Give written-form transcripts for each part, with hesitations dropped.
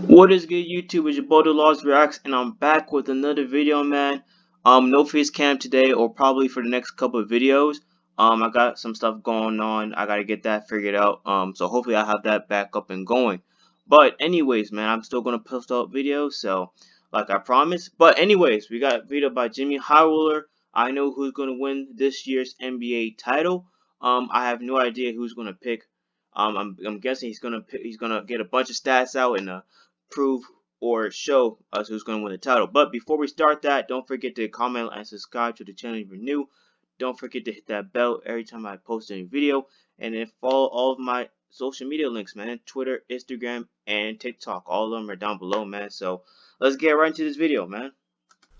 What is good, YouTube? It's your boy The Lost Reacts, and I'm back with another video, man. No face cam today, or probably for the next couple of videos. I got some stuff going on. I gotta get that figured out. So hopefully I have that back up and going. But anyways, man, I'm still gonna post out videos, so like I promised. But anyways, we got a video by Jimmy Howler. I know who's gonna win this year's NBA title. I have no idea who's gonna pick. I'm guessing he's gonna get a bunch of stats out and prove or show us who's going to win the title. But before we start that, don't forget to comment and subscribe to the channel if you're new. Don't forget to hit that bell every time I post a new video. And then follow all of my social media links, man. Twitter, Instagram, and TikTok. All of them are down below, man. So let's get right into this video, man.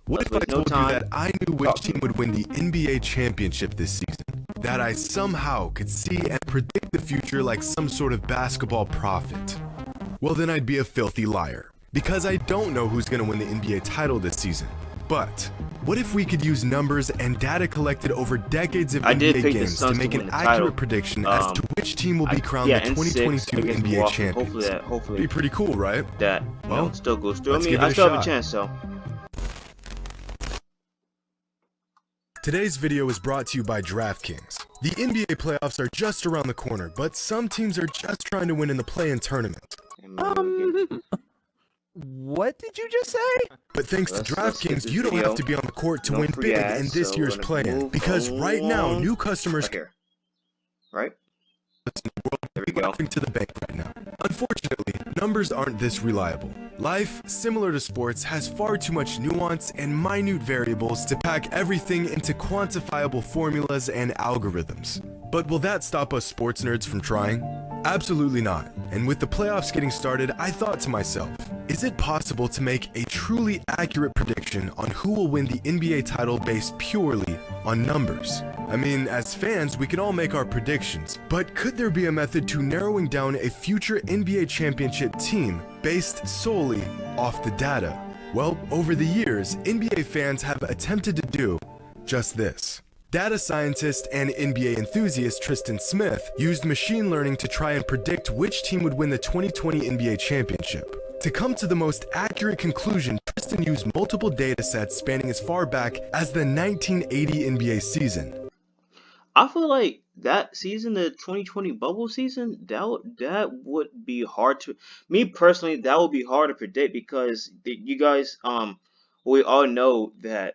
What if I told you that I knew which team would win the NBA championship this season? That I somehow could see and predict the future like some sort of basketball prophet? Well, then I'd be a filthy liar, because I don't know who's going to win the NBA title this season. But what if we could use numbers and data collected over decades of NBA games to make an accurate prediction as to which team will be crowned the 2022 NBA champions? Hopefully be pretty cool, right? That well, still goes through. I still have a chance, so. Today's video is brought to you by DraftKings. The NBA playoffs are just around the corner, but some teams are just trying to win in the play-in tournament. What did you just say? But thanks to DraftKings, you don't have to be on the court to win big in this year's play-in, because right now, new customers right? There we go. To the bank right now. Unfortunately, numbers aren't this reliable. Life, similar to sports, has far too much nuance and minute variables to pack everything into quantifiable formulas and algorithms. But will that stop us sports nerds from trying? Absolutely not. And with the playoffs getting started, I thought to myself, is it possible to make a truly accurate prediction on who will win the NBA title based purely on numbers? I mean, as fans, we can all make our predictions, but could there be a method to narrowing down a future NBA championship team based solely off the data? Well, over the years, NBA fans have attempted to do just this. Data scientist and NBA enthusiast Tristan Smith used machine learning to try and predict which team would win the 2020 NBA championship. To come to the most accurate conclusion, Tristan used multiple data sets spanning as far back as the 1980 NBA season. I feel like that season, the 2020 bubble season, that would be hard to me personally. That would be hard to predict because you guys, we all know that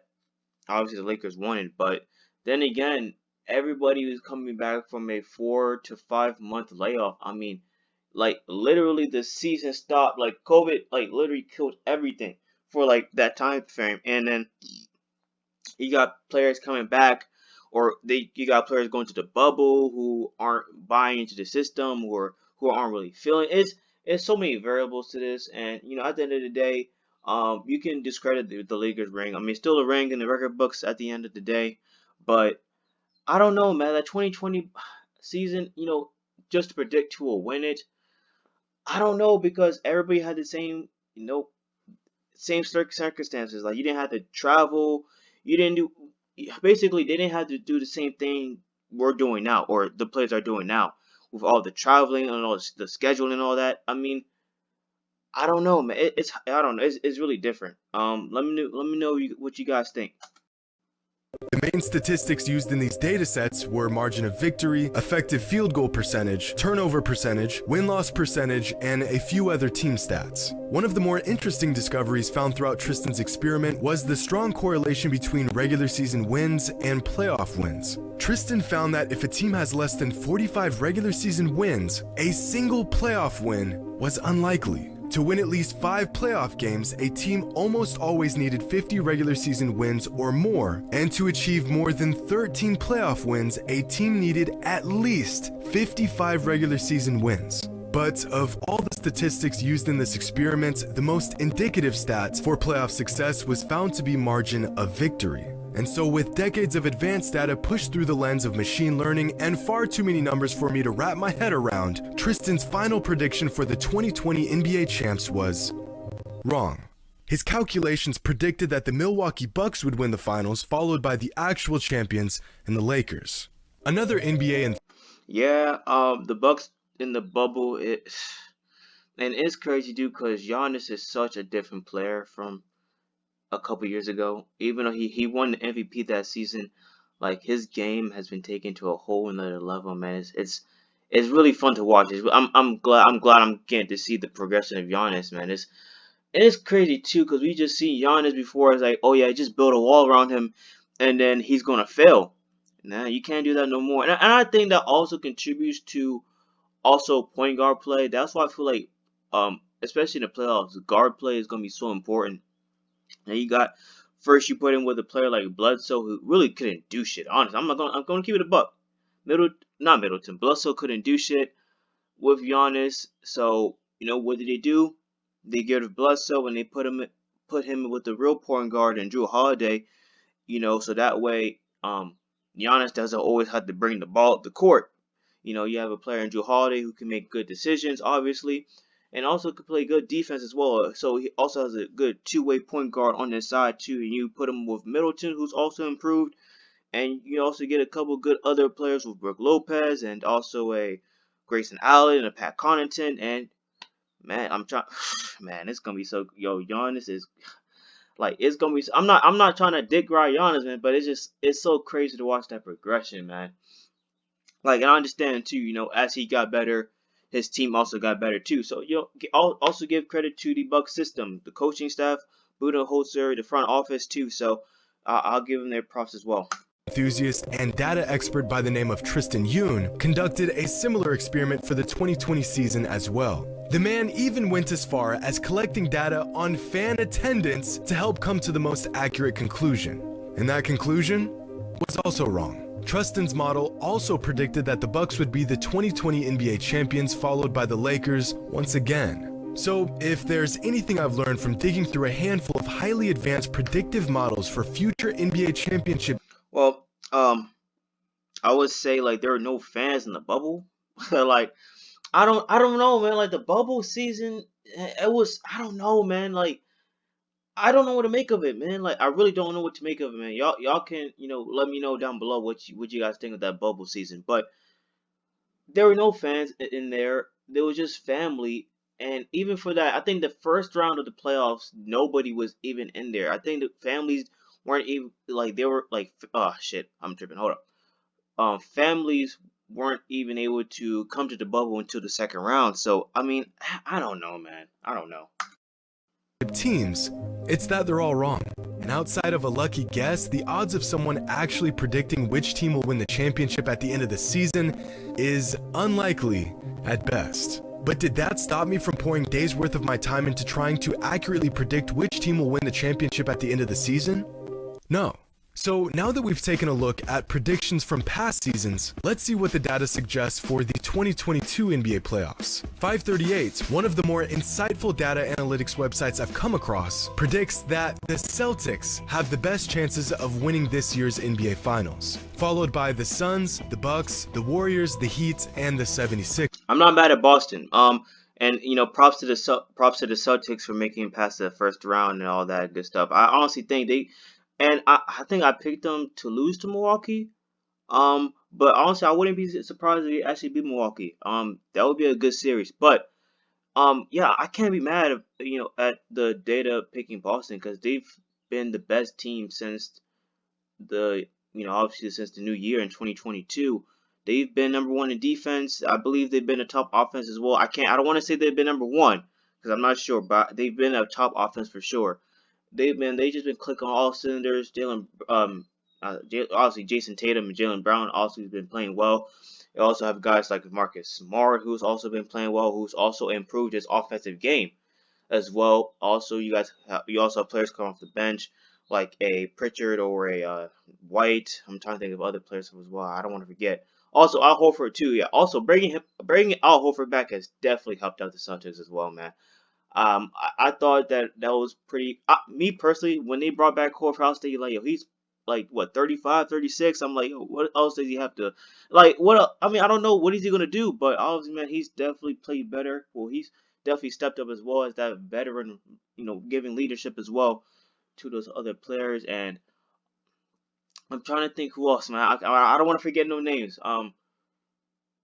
obviously the Lakers won it, but then again, everybody was coming back from a 4 to 5 month layoff. I mean, like literally the season stopped. Like COVID, like literally killed everything for like that time frame, and then you got players coming back, or you got players going to the bubble who aren't buying into the system or who aren't really feeling it. It's so many variables to this, and at the end of the day, you can discredit the Lakers ring. I mean, it's still a ring in the record books at the end of the day, but I don't know, man. That 2020 season, just to predict who will win it, I don't know, because everybody had the same, same circumstances. Like you didn't have to travel, you didn't do, basically they didn't have to do the same thing we're doing now, or the players are doing now, with all the traveling and all the scheduling and all that. I mean, I don't know, man. I don't know. It's really different. Let me know what you guys think. The main statistics used in these datasets were margin of victory, effective field goal percentage, turnover percentage, win-loss percentage, and a few other team stats. One of the more interesting discoveries found throughout Tristan's experiment was the strong correlation between regular season wins and playoff wins. Tristan found that if a team has less than 45 regular season wins, a single playoff win was unlikely. To win at least 5 playoff games, a team almost always needed 50 regular season wins or more, and to achieve more than 13 playoff wins, a team needed at least 55 regular season wins. But of all the statistics used in this experiment, the most indicative stat for playoff success was found to be margin of victory. And so with decades of advanced data pushed through the lens of machine learning and far too many numbers for me to wrap my head around, Tristan's final prediction for the 2020 NBA champs was wrong. His calculations predicted that the Milwaukee Bucks would win the finals, followed by the actual champions and the Lakers. Another NBA and the in the bubble, and it's crazy, dude, because Giannis is such a different player from a couple years ago. Even though he won the MVP that season, like his game has been taken to a whole another level, man. It's really fun to watch. I'm glad I'm getting to see the progression of Giannis, man. It's crazy too because we just see Giannis before. It's like, oh yeah, just build a wall around him, and then he's gonna fail. Nah, you can't do that no more. And I think that also contributes to also point guard play. That's why I feel like, especially in the playoffs, guard play is gonna be so important. And you got first you put in with a player like Bledsoe who really couldn't do shit. Honestly, I'm gonna keep it a buck. Middle not Middleton. Bledsoe couldn't do shit with Giannis. So what did they do? They get rid of Bledsoe and they put him with the real point guard and Drew Holiday. So that way Giannis doesn't always have to bring the ball up the court. You have a player in Drew Holiday who can make good decisions, obviously, and also can play good defense as well. So he also has a good two-way point guard on his side too. And you put him with Middleton, who's also improved, and you also get a couple good other players with Brook Lopez and also a Grayson Allen and a Pat Connaughton. And man, I'm trying, man, it's gonna be so. Giannis is like it's gonna be. I'm not trying to dick ride Giannis, man, but it's so crazy to watch that progression, man. Like, and I understand too, as he got better, his team also got better too. So, I'll also give credit to the Bucks system, the coaching staff, Budenholzer, the front office too. So, I'll give them their props as well. Enthusiast and data expert by the name of Tristan Yoon conducted a similar experiment for the 2020 season as well. The man even went as far as collecting data on fan attendance to help come to the most accurate conclusion. And that conclusion was also wrong. Tristan's model also predicted that the Bucks would be the 2020 NBA champions, followed by the Lakers once again. So, if there's anything I've learned from digging through a handful of highly advanced predictive models for future NBA championship. Well, I would say like there are no fans in the bubble. Like, I don't know, man. Like the bubble season, it was, I don't know, man. Like, I don't know what to make of it, man. Like, I really don't know what to make of it, man. Y'all can, let me know down below what you guys think of that bubble season. But there were no fans in there. There was just family. And even for that, I think the first round of the playoffs, nobody was even in there. I think the families weren't even like they were like, oh shit, I'm tripping. Hold up. Families weren't even able to come to the bubble until the second round. So I mean, I don't know, man. I don't know. Teams, it's that they're all wrong. And outside of a lucky guess, the odds of someone actually predicting which team will win the championship at the end of the season is unlikely at best. But did that stop me from pouring days worth of my time into trying to accurately predict which team will win the championship at the end of the season? No. So now that we've taken a look at predictions from past seasons, let's see what the data suggests for the 2022 NBA playoffs. 538, one of the more insightful data analytics websites I've come across, predicts that the Celtics have the best chances of winning this year's NBA Finals, followed by the Suns, the Bucks, the Warriors, the Heat, and the 76ers. I'm not mad at Boston. And props to the Celtics for making it past the first round and all that good stuff. I honestly think I think I picked them to lose to Milwaukee. But honestly, I wouldn't be surprised if they actually beat Milwaukee. That would be a good series. But yeah, I can't be mad at the data picking Boston because they've been the best team since the obviously since the new year in 2022. They've been number one in defense. I believe they've been a top offense as well. I don't want to say they've been number one because I'm not sure, but they've been a top offense for sure. They just been clicking on all cylinders. Obviously Jason Tatum and Jalen Brown also have been playing well. You also have guys like Marcus Smart, who's also been playing well, who's also improved his offensive game as well. Also, you also have players coming off the bench like a Pritchard or a White. I'm trying to think of other players as well. I don't want to forget. Also, Al Horford too. Yeah. Also, bringing Al Horford back has definitely helped out the Celtics as well, man. I thought that was pretty. Me personally, when they brought back Horford, I was thinking like, yo, he's like what 35, 36. I'm like, yo, what else does he have to like? I mean, I don't know what is he gonna do, but obviously, man, he's definitely played better. Well, he's definitely stepped up as well as that veteran, giving leadership as well to those other players. And I'm trying to think who else, man. I don't want to forget no names.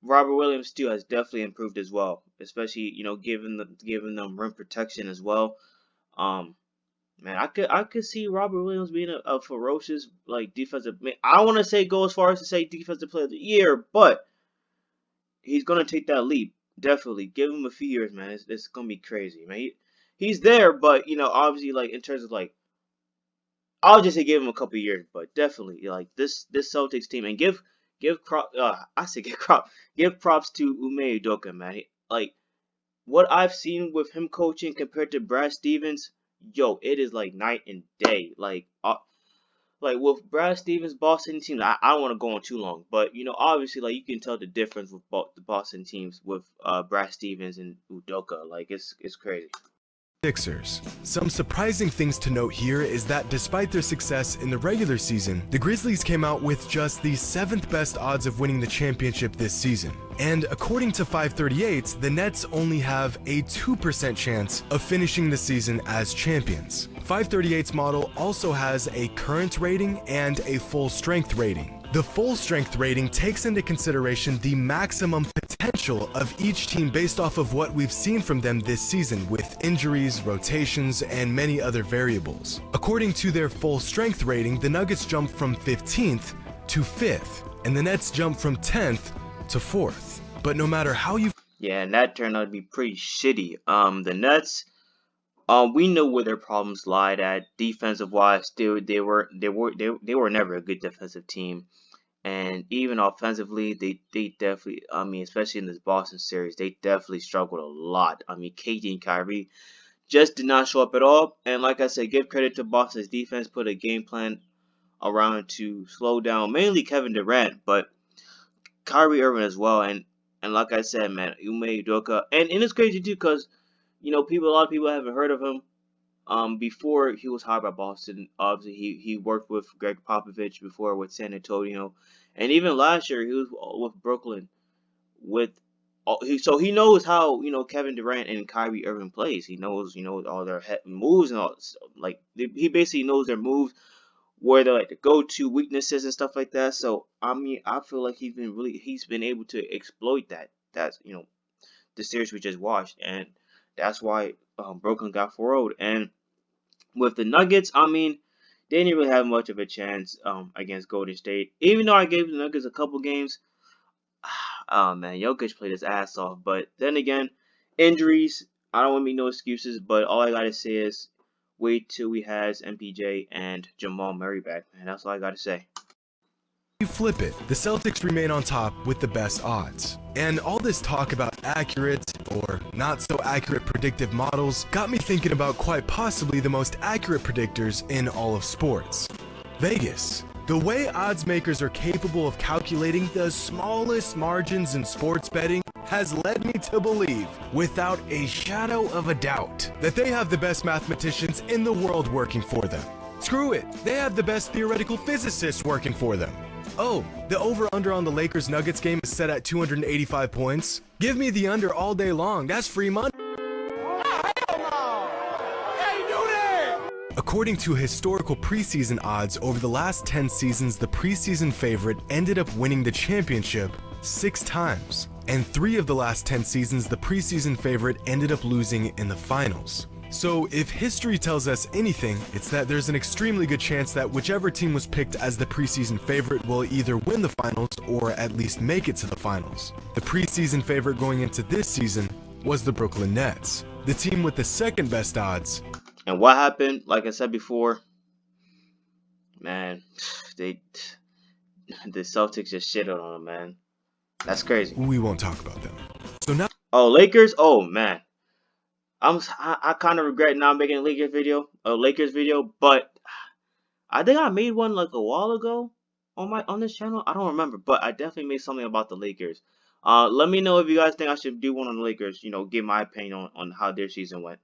Robert Williams too has definitely improved as well, especially giving them rim protection as well. Um, Man, I could see Robert Williams being a ferocious like defensive. I don't want to say go as far as to say defensive player of the year, but he's gonna take that leap. Definitely, give him a few years, man. It's gonna be crazy, man. He's there, but obviously, like in terms of like, I'll just say give him a couple years, but definitely, like this Celtics team, and give crop. I say give props to Ume Udoka, man. Like what I've seen with him coaching compared to Brad Stevens, yo, it is like night and day. Like with Brad Stevens' Boston team, I don't want to go on too long, but obviously, like you can tell the difference with the Boston teams with Brad Stevens and Udoka. Like it's crazy. Sixers. Some surprising things to note here is that despite their success in the regular season, the Grizzlies came out with just the 7th best odds of winning the championship this season. And according to 538, the Nets only have a 2% chance of finishing the season as champions. 538's model also has a current rating and a full strength rating. The full strength rating takes into consideration the maximum potential of each team based off of what we've seen from them this season with injuries, rotations, and many other variables. According to their full strength rating, the Nuggets jumped from 15th to 5th, and the Nets jumped from 10th to 4th. But no matter how you... Yeah, and that turned out to be pretty shitty. The Nets, we know where their problems lied at defensive wise. They were never a good defensive team. And even offensively, they definitely, I mean, especially in this Boston series, they definitely struggled a lot. I mean, KD and Kyrie just did not show up at all. And like I said, give credit to Boston's defense, put a game plan around to slow down mainly Kevin Durant, but Kyrie Irving as well. And like I said, man, Ime Udoka, and it's crazy too, because a lot of people haven't heard of him. Before he was hired by Boston, obviously he worked with Greg Popovich before with San Antonio, and even last year he was with Brooklyn. So he knows how Kevin Durant and Kyrie Irving plays. He knows all their moves and all. Like he basically knows their moves, where they're like the go-to weaknesses and stuff like that. So I mean, I feel like he's been able to exploit that. That's the series we just watched, and that's why Brooklyn got 4-0. And with the Nuggets, I mean, they didn't really have much of a chance against Golden State. Even though I gave the Nuggets a couple games, oh man, Jokic played his ass off. But then again, injuries, I don't want to make no excuses, but all I gotta say is wait till we has MPJ and Jamal Murray back, man. That's all I gotta say. You flip it, the Celtics remain on top with the best odds. And all this talk about accurate or not so accurate predictive models got me thinking about quite possibly the most accurate predictors in all of sports. Vegas. The way odds makers are capable of calculating the smallest margins in sports betting has led me to believe, without a shadow of a doubt, that they have the best mathematicians in the world working for them. Screw it, they have the best theoretical physicists working for them. Oh, the over-under on the Lakers-Nuggets game is set at 285 points. Give me the under all day long, that's free money. According to historical preseason odds, over the last 10 seasons, the preseason favorite ended up winning the championship 6 times. And 3 of the last 10 seasons, the preseason favorite ended up losing in the finals. So if history tells us anything, it's that there's an extremely good chance that whichever team was picked as the preseason favorite will either win the finals or at least make it to the finals. The preseason favorite going into this season was the Brooklyn Nets, the team with the second best odds. And what happened, like I said before, man, the Celtics just shitted on them, man. That's crazy. We won't talk about them. So now, Lakers, oh man. I kind of regret not making a Lakers video, but I think I made one like a while ago on this channel. I don't remember, but I definitely made something about the Lakers. Let me know if you guys think I should do one on the Lakers. Give my opinion on how their season went.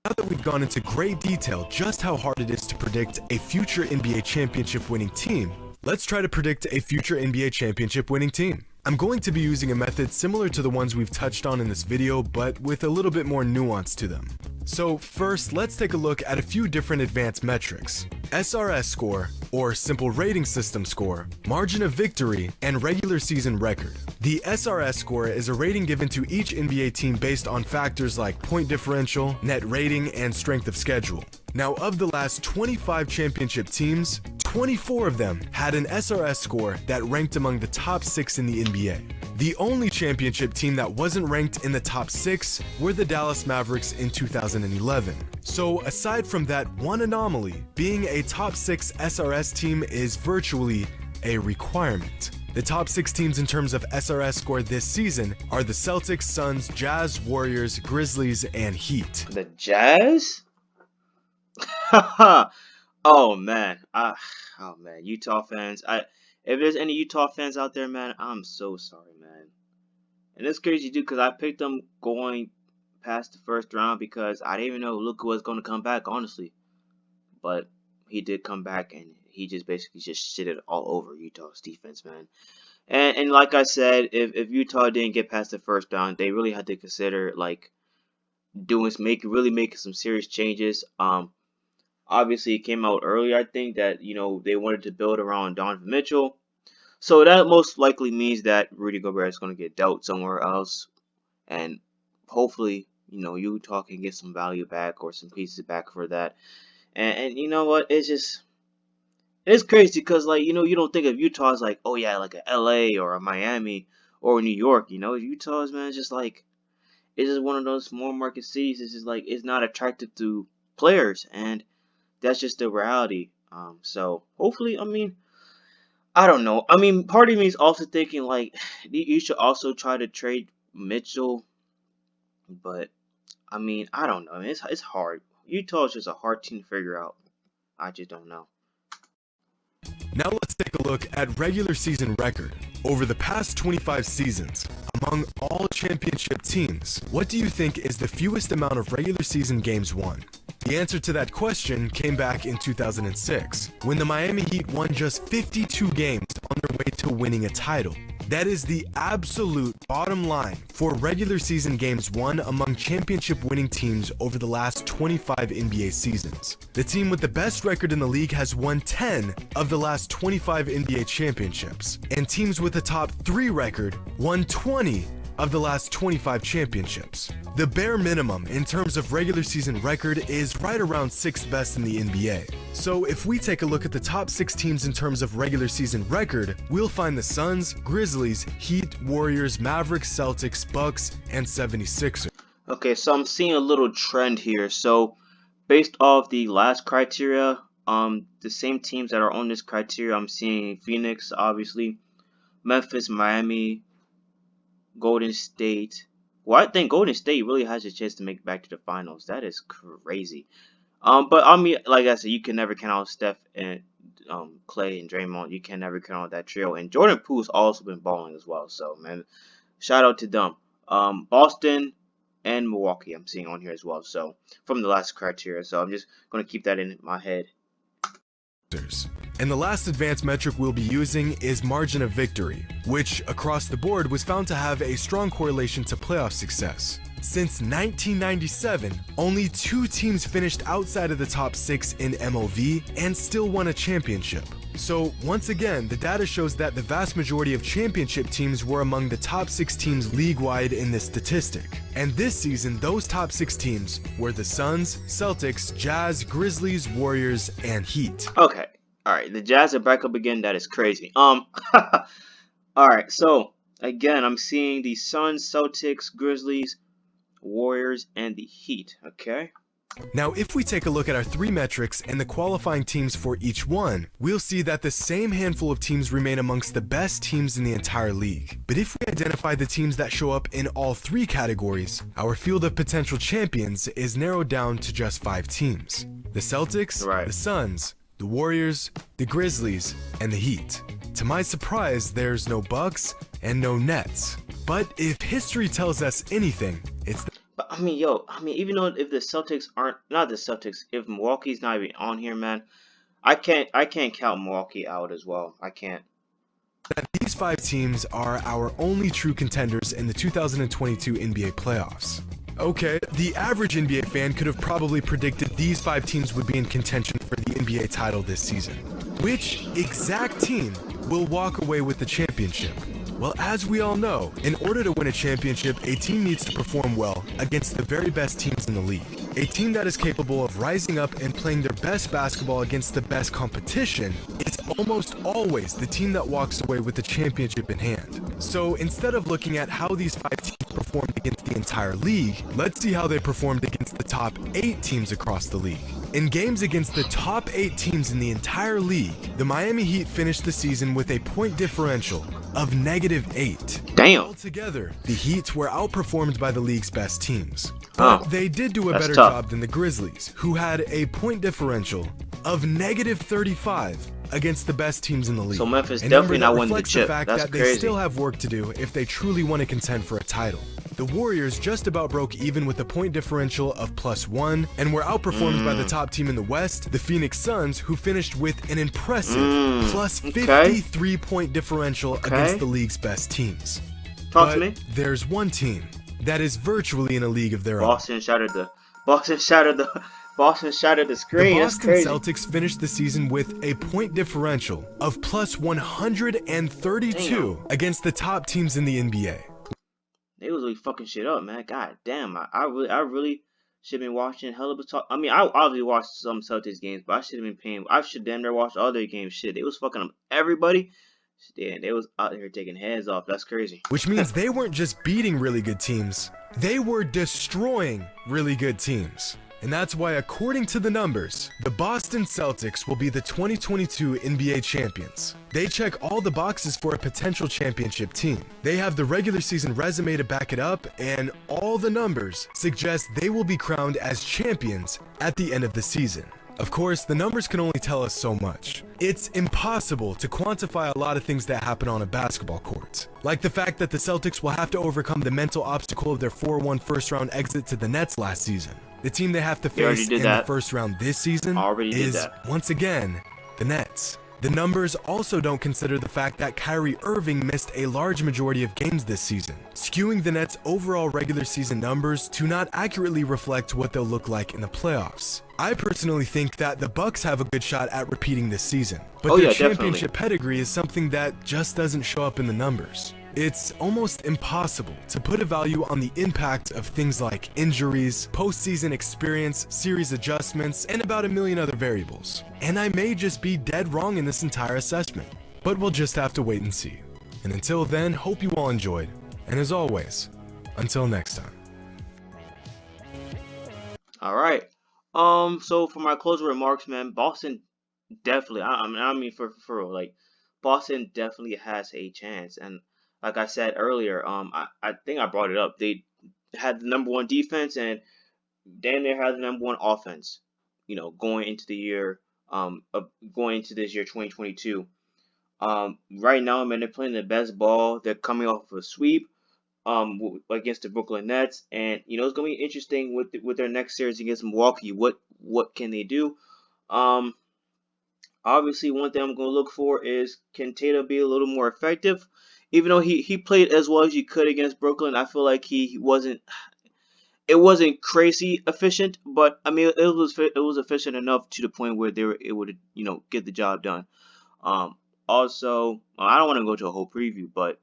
Now that we've gone into great detail just how hard it is to predict a future NBA championship winning team, let's try to predict a future NBA championship winning team. I'm going to be using a method similar to the ones we've touched on in this video, but with a little bit more nuance to them. So first, let's take a look at a few different advanced metrics. SRS score, or simple rating system score, margin of victory, and regular season record. The SRS score is a rating given to each NBA team based on factors like point differential, net rating, and strength of schedule. Now, of the last 25 championship teams, 24 of them had an SRS score that ranked among the top 6 in the NBA. The only championship team that wasn't ranked in the top 6 were the Dallas Mavericks in 2011. So aside from that one anomaly, being a top 6 SRS team is virtually a requirement. The top 6 teams in terms of SRS score this season are the Celtics, Suns, Jazz, Warriors, Grizzlies, and Heat. The Jazz? Oh man, oh man, Utah fans. If there's any Utah fans out there, man, I'm so sorry, man. And it's crazy too, because I picked them going past the first round because I didn't even know Luka was going to come back, honestly. But he did come back, and he just basically just shitted all over Utah's defense, man. And like I said, if Utah didn't get past the first round, they really had to consider like really making some serious changes. Obviously, it came out earlier, I think, that, they wanted to build around Donovan Mitchell. So that most likely means that Rudy Gobert is going to get dealt somewhere else. And hopefully, Utah can get some value back or some pieces back for that. And you know what? It's crazy because, like, you don't think of Utah as like, oh yeah, like a LA or a Miami or New York. Utah's, man, it's just like, it's just one of those small market cities. It's just like, it's not attractive to players. And that's just the reality. So hopefully, I don't know. Part of me is also thinking like you should also try to trade Mitchell, but I don't know. It's hard. Utah is just a hard team to figure out. I just don't know. Now let's take a look at regular season record. Over the past 25 seasons, among all championship teams, what do you think is the fewest amount of regular season games won? The answer to that question came back in 2006, when the Miami Heat won just 52 games on their way to winning a title. That is the absolute bottom line for regular season games won among championship winning teams over the last 25 NBA seasons. The team with the best record in the league has won 10 of the last 25 NBA championships, and teams with a top 3 record won 20 of the last 25 championships. The bare minimum in terms of regular season record is right around 6th best in the NBA. So if we take a look at the top 6 teams in terms of regular season record, we'll find the Suns, Grizzlies, Heat, Warriors, Mavericks, Celtics, Bucks, and 76ers. Okay, so I'm seeing a little trend here. So based off the last criteria, the same teams that are on this criteria, I'm seeing Phoenix, obviously, Memphis, Miami, Golden State. Well, I think Golden State really has a chance to make it back to the finals. That is crazy. But like I said, you can never count out Steph and Clay and Draymond. You can never count out that trio. And Jordan Poole's also been balling as well. So, man, shout out to them. Boston and Milwaukee I'm seeing on here as well. So, from the last criteria. So, I'm just going to keep that in my head. And the last advanced metric we'll be using is margin of victory, which across the board was found to have a strong correlation to playoff success. Since 1997, only 2 teams finished outside of the top 6 in MOV and still won a championship. So once again, the data shows that the vast majority of championship teams were among the top 6 teams league-wide in this statistic. And this season, those top 6 teams were the Suns, Celtics, Jazz, Grizzlies, Warriors, and Heat. Okay. Alright, the Jazz are back up again. That is crazy. Alright, so again, I'm seeing the Suns, Celtics, Grizzlies, Warriors, and the Heat. Okay. Now, if we take a look at our 3 metrics and the qualifying teams for each one, we'll see that the same handful of teams remain amongst the best teams in the entire league. But if we identify the teams that show up in all 3 categories, our field of potential champions is narrowed down to just 5 teams. The Celtics, the Suns, the Warriors, the Grizzlies, and the Heat. To my surprise, there's no Bucks and no Nets. But if history tells us anything, it's the But even though if the Celtics aren't, not the Celtics, if Milwaukee's not even on here, man, I can't count Milwaukee out as well. I can't. that these 5 teams are our only true contenders in the 2022 NBA playoffs. Okay, the average NBA fan could have probably predicted these 5 teams would be in contention for the NBA title this season. Which exact team will walk away with the championship? Well, as we all know, in order to win a championship, a team needs to perform well against the very best teams in the league. A team that is capable of rising up and playing their best basketball against the best competition is almost always the team that walks away with the championship in hand. So instead of looking at how these 5 teams performed against the entire league, let's see how they performed against the top 8 teams across the league. In games against the top 8 teams in the entire league, the Miami Heat finished the season with a point differential of -8. Damn. Altogether, the Heat were outperformed by the league's best teams. But they did do a That's better tough. job than the Grizzlies, who had a point differential of -35 against the best teams in the league. So Memphis A number definitely that not winning the reflects chip. fact That's that they crazy. still have work to do if they truly want to contend for a title. The Warriors just about broke even with a point differential of +1 and were outperformed by the top team in the West, the Phoenix Suns, who finished with an impressive +53 point differential against the league's best teams. Talk to me. There's one team that is virtually in a league of their own. Boston shattered the screen. The That's Boston crazy. Celtics finished the season with a point differential of +132 against the top teams in the NBA. They was really fucking shit up, man. God damn, I really should have been watching hell of a talk. I mean, I obviously watched some Celtics games, but I should have been paying. I should damn near watch all their games. Shit, they was fucking up everybody. Yeah, they was out here taking heads off. That's crazy. Which means they weren't just beating really good teams, they were destroying really good teams. And that's why, according to the numbers, the Boston Celtics will be the 2022 NBA champions. They check all the boxes for a potential championship team. They have the regular season resume to back it up, and all the numbers suggest they will be crowned as champions at the end of the season. Of course, the numbers can only tell us so much. It's impossible to quantify a lot of things that happen on a basketball court. Like the fact that the Celtics will have to overcome the mental obstacle of their 4-1 first round exit to the Nets last season. The team they have to face in the first round this season is, once again, the Nets. The numbers also don't consider the fact that Kyrie Irving missed a large majority of games this season, skewing the Nets' overall regular season numbers to not accurately reflect what they'll look like in the playoffs. I personally think that the Bucks have a good shot at repeating this season, but their championship pedigree is something that just doesn't show up in the numbers. It's almost impossible to put a value on the impact of things like injuries, postseason experience, series adjustments, and about a million other variables. And I may just be dead wrong in this entire assessment, but we'll just have to wait and see. And until then, hope you all enjoyed. And as always, until next time. All right. So for my closing remarks, man, Boston definitely. I mean, for real, like Boston definitely has a chance. And like I said earlier, I think I brought it up. They had the #1 defense, and damn near had the #1 offense. You know, going into the year, going into this year 2022. Right now, man, they're playing the best ball. They're coming off of a sweep. Against the Brooklyn Nets, and you know it's gonna be interesting with their next series against Milwaukee. What can they do? Um, Obviously, one thing I'm gonna look for is can Tatum be a little more effective? Even though he played as well as he could against Brooklyn, I feel like he wasn't. It wasn't crazy efficient, but I mean it was efficient enough to the point where they were able to get the job done. Also, I don't want to go to a whole preview, but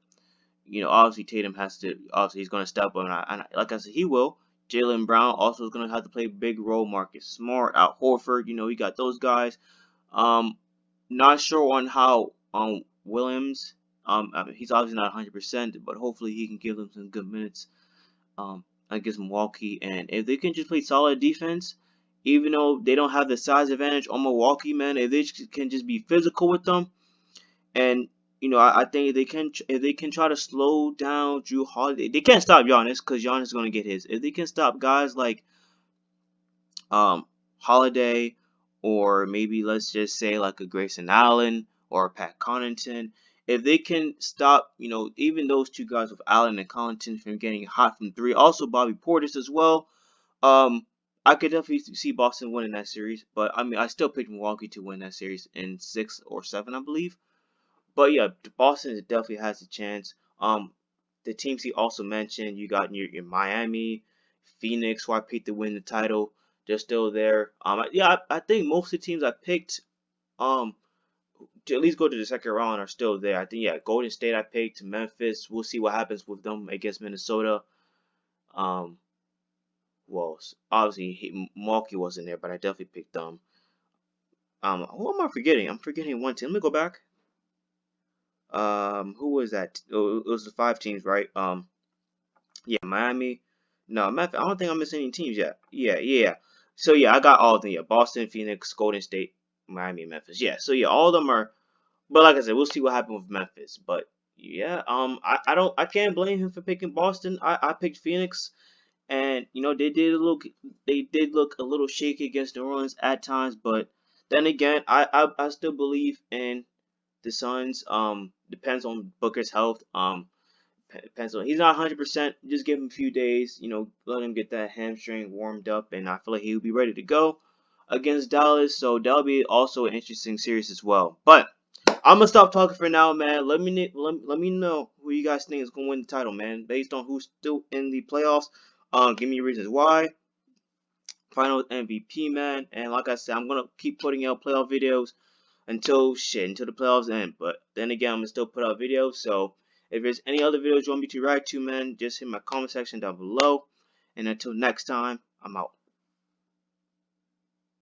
obviously Tatum has to. Obviously, he's going to step up, and like I said, he will. Jaylen Brown also is going to have to play a big role. Marcus Smart, Al Horford, you got those guys. Not sure on how Williams. I mean, he's obviously not 100%, but hopefully he can give them some good minutes. Against Milwaukee, and if they can just play solid defense, even though they don't have the size advantage on Milwaukee, man, if they can just be physical with them. And I think if they can try to slow down Drew Holiday, they can't stop Giannis because Giannis is going to get his. If they can stop guys like Holiday, or maybe let's just say like a Grayson Allen or a Pat Connaughton, if they can stop even those two guys with Allen and Connaughton from getting hot from three, also Bobby Portis as well. I could definitely see Boston winning that series, but I mean I still picked Milwaukee to win that series in 6 or 7, I believe. But yeah, Boston definitely has a chance. The teams he also mentioned, you got your Miami, Phoenix, who I picked to win the title. They're still there. Yeah, I think most of the teams I picked, um, to at least go to the second round are still there. I think yeah, Golden State I picked, Memphis. We'll see what happens with them against Minnesota. Um, well, obviously Milwaukee wasn't there, but I definitely picked them. Who am I forgetting? I'm forgetting one team. Let me go back. Who was that? Oh, it was the five teams, right? Yeah, Miami. No, Memphis. I don't think I'm missing any teams yet. Yeah. So yeah, I got all of them. Yeah, Boston, Phoenix, Golden State, Miami, Memphis. Yeah. So yeah, all of them are. But like I said, we'll see what happens with Memphis. But yeah, I can't blame him for picking Boston. I picked Phoenix, and they did look a little shaky against New Orleans at times. But then again, I still believe in the Suns. Depends on Booker's health. Pencil. He's not 100%. Just give him a few days. Let him get that hamstring warmed up, and I feel like he'll be ready to go against Dallas. So that'll be also an interesting series as well. But I'm gonna stop talking for now, man. Let me know who you guys think is gonna win the title, man. Based on who's still in the playoffs. Give me your reasons why. Final MVP, man. And like I said, I'm gonna keep putting out playoff videos until the playoffs end. But then again, I'm gonna still put out videos. So if there's any other videos you want me to react to, man, just hit my comment section down below. And until next time, I'm out.